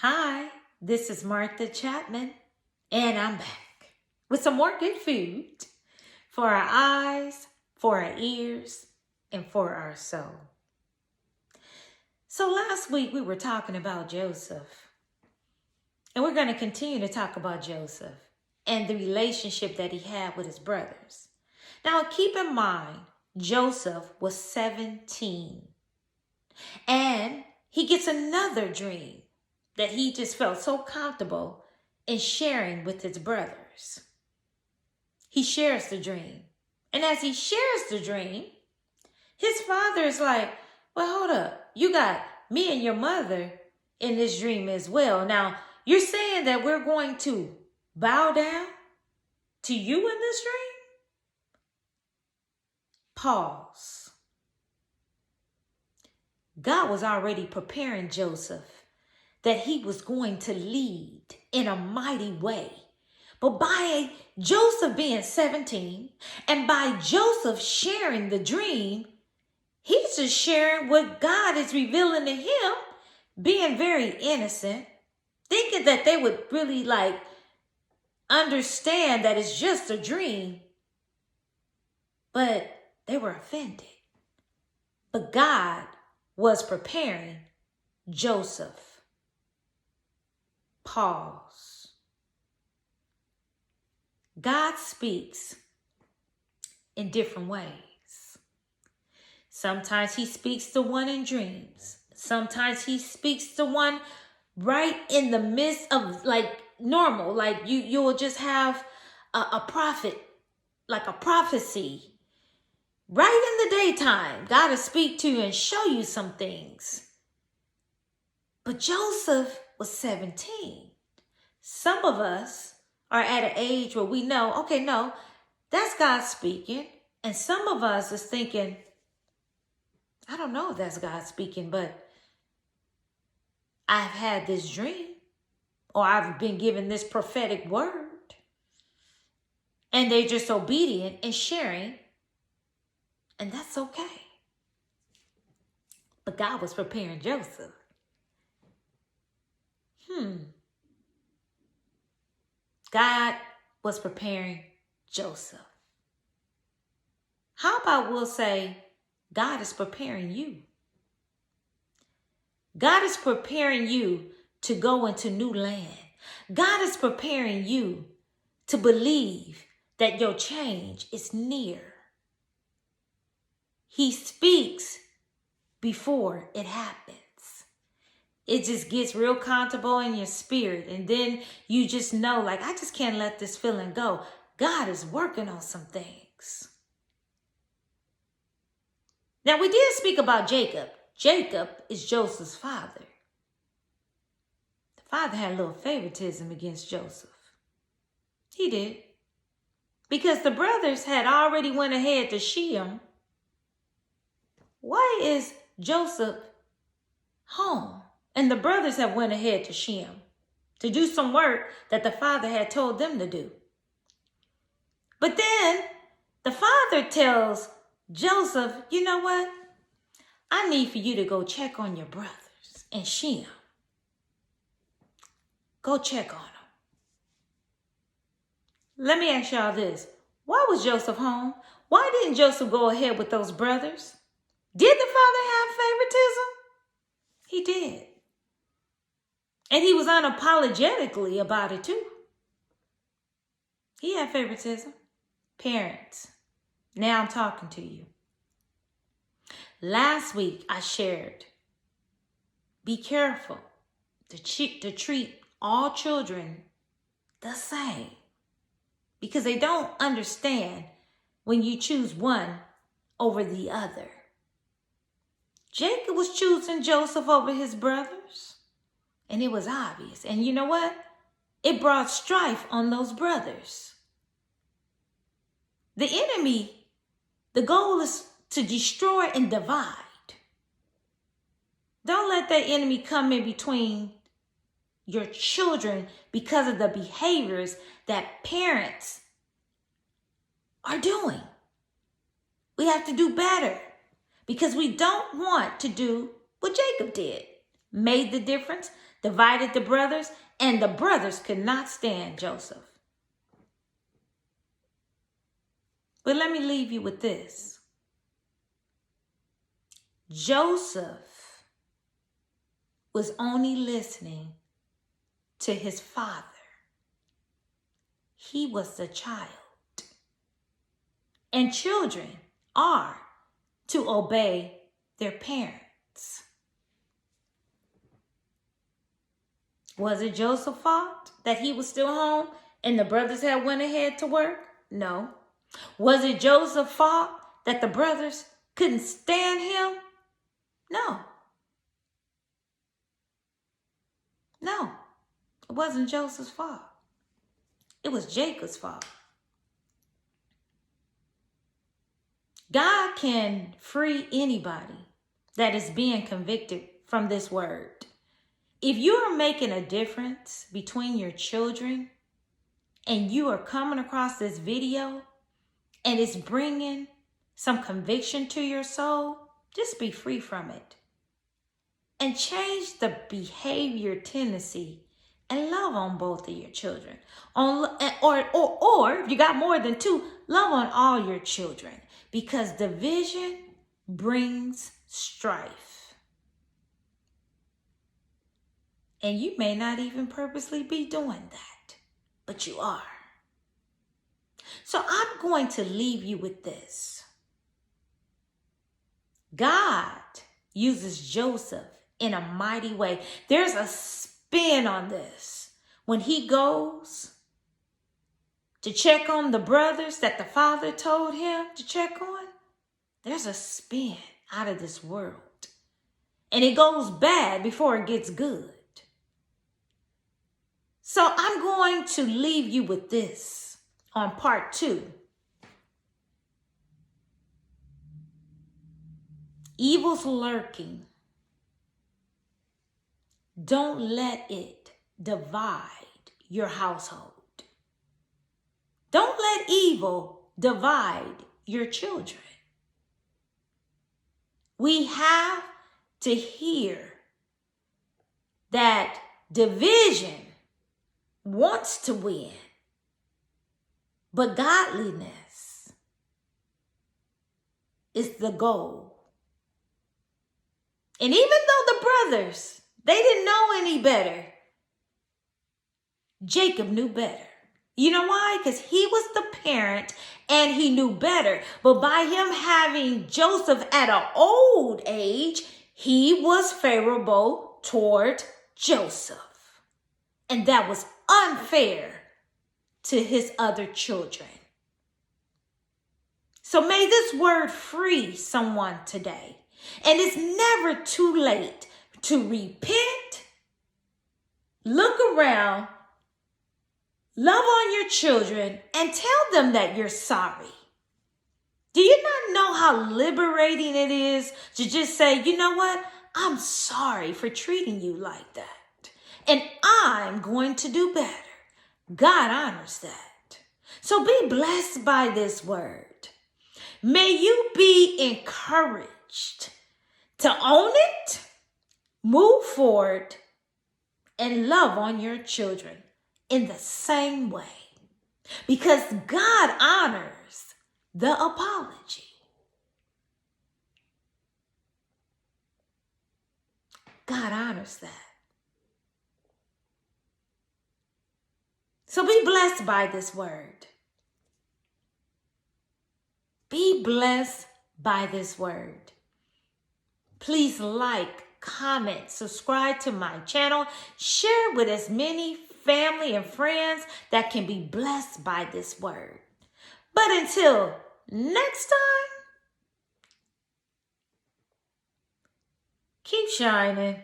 Hi, this is Martha Chapman, and I'm back with some more good food for our eyes, for our ears, and for our soul. So last week we were talking about Joseph, and we're going to continue to talk about Joseph and the relationship that he had with his brothers. Now keep in mind, Joseph was 17, and he gets another dream that he just felt so comfortable in sharing with his brothers. He shares the dream. And as he shares the dream, his father is like, well, hold up. You got me and your mother in this dream as well. Now, you're saying that we're going to bow down to you in this dream? Pause. God was already preparing Joseph that he was going to lead in a mighty way. But by Joseph being 17 and by Joseph sharing the dream, he's just sharing what God is revealing to him, being very innocent, thinking that they would really understand that it's just a dream. But they were offended. But God was preparing Joseph. Pause. God speaks in different ways. Sometimes he speaks to one in dreams. Sometimes he speaks to one right in the midst of normal. You'll just have a prophet, like a prophecy. Right in the daytime, God will speak to you and show you some things. But Joseph was 17. Some of us are at an age where we know, okay, no, that's God speaking. And some of us is thinking, I don't know if that's God speaking, but I've had this dream or I've been given this prophetic word. And they're just obedient and sharing. And that's okay. But God was preparing Joseph. God was preparing Joseph. How about we'll say, God is preparing you. God is preparing you to go into new land. God is preparing you to believe that your change is near. He speaks before it happens. It just gets real comfortable in your spirit. And then you just know, I just can't let this feeling go. God is working on some things. Now, we did speak about Jacob. Jacob is Joseph's father. The father had a little favoritism against Joseph. He did. Because the brothers had already went ahead to Shem. Why is Joseph home? And the brothers have went ahead to Shem to do some work that the father had told them to do. But then the father tells Joseph, you know what? I need for you to go check on your brothers in Shem. Go check on them. Let me ask y'all this. Why was Joseph home? Why didn't Joseph go ahead with those brothers? Did the father have favoritism? He did. And he was unapologetically about it too. He had favoritism. Parents, now I'm talking to you. Last week I shared, be careful to treat all children the same. Because they don't understand when you choose one over the other. Jacob was choosing Joseph over his brothers. And it was obvious. And you know what? It brought strife on those brothers. The enemy, the goal is to destroy and divide. Don't let that enemy come in between your children because of the behaviors that parents are doing. We have to do better because we don't want to do what Jacob did. Made the difference divided the brothers, and the brothers could not stand Joseph. But let me leave you with this. Joseph was only listening to his father. He was the child. And children are to obey their parents. Was it Joseph's fault that he was still home and the brothers had went ahead to work? No. Was it Joseph's fault that the brothers couldn't stand him? No. No. It wasn't Joseph's fault. It was Jacob's fault. God can free anybody that is being convicted from this word. If you are making a difference between your children and you are coming across this video and it's bringing some conviction to your soul, just be free from it. And change the behavior tendency and love on both of your children. Or if you got more than two, love on all your children. Because division brings strife. And you may not even purposely be doing that, but you are. So I'm going to leave you with this. God uses Joseph in a mighty way. There's a spin on this. When he goes to check on the brothers that the father told him to check on, there's a spin out of this world. And it goes bad before it gets good. So I'm going to leave you with this on part 2. Evil's lurking. Don't let it divide your household. Don't let evil divide your children. We have to hear that division wants to win, but godliness is the goal. And even though the brothers, they didn't know any better, Jacob knew better. You know why? Because he was the parent and he knew better. But by him having Joseph at an old age, he was favorable toward Joseph. And that was unfair to his other children. So may this word free someone today. And it's never too late to repent, look around, love on your children, and tell them that you're sorry. Do you not know how liberating it is to just say, you know what? I'm sorry for treating you like that. And I'm going to do better. God honors that. So be blessed by this word. May you be encouraged to own it, move forward, and love on your children in the same way. Because God honors the apology. God honors that. So be blessed by this word. Be blessed by this word. Please like, comment, subscribe to my channel, share with as many family and friends that can be blessed by this word. But until next time, keep shining.